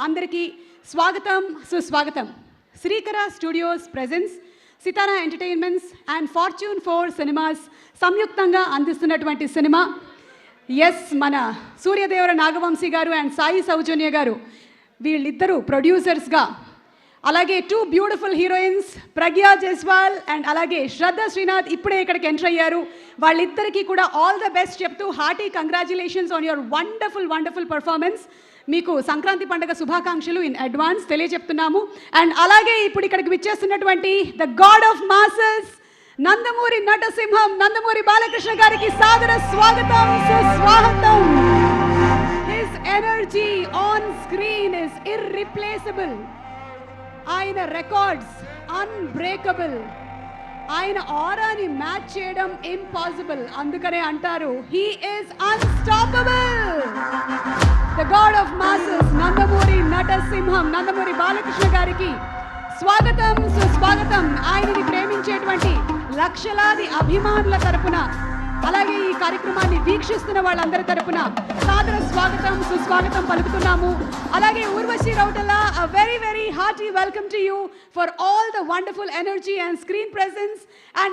అందరికీ స్వాగతం సుస్వాగతం. Srikara studios presents Sithara entertainments and fortune 4 cinemas సంయుక్తంగా అందిస్తున్నటువంటి సినిమా మన సూర్యదేవర నాగవంశీ గారు అండ్ సాయి సౌజన్య గారు వీళ్ళిద్దరూ ప్రొడ్యూసర్స్గా, అలాగే 2 beautiful heroines Pragya Jaiswal and అలాగే శ్రద్ధ శ్రీనాథ్ ఇప్పుడే ఇక్కడికి ఎంటర్ అయ్యారు. వాళ్ళిద్దరికీ కూడా ఆల్ ద బెస్ట్ చెప్తూ hearty congratulations on your wonderful performance. మీకు సంక్రాంతి పండుగ శుభాకాంక్షలు ఇన్ అడ్వాన్స్ తెలియజెప్తున్నాము. అండ్ అలాగే ఇప్పుడు ఇక్కడికి విచ్చేస్తున్నటువంటి the god of masses Nandamuri నటసింహం నందమూరి బాలకృష్ణ గారికి సాదర స్వాగతం సుస్వాగతం. His energy on screen is irreplaceable. ఆయన రికార్డ్స్ అన్బ్రేకబుల్. ఆయన ఆరాని మ్యాచ్ చేయడం ఇంపాసిబుల్. అందుకనే అంటారు he is unstoppable. The god of masses Nandamuri నటసింహం నందమూరి బాలకృష్ణ గారికి స్వాగతం సుస్వాగతం. ఆయనని ప్రేమించేటువంటి లక్షలాది అభిమానుల తరపున, అలాగే ఈ కార్యక్రమాన్ని వీక్షిస్తున్న వాళ్ళందరి తరపున సాదర స్వాగతం సుస్వాగతం పలుకుతున్నాము. అలాగే Urvashi రౌటలా, a very hearty welcome to you for all the wonderful energy and screen presence and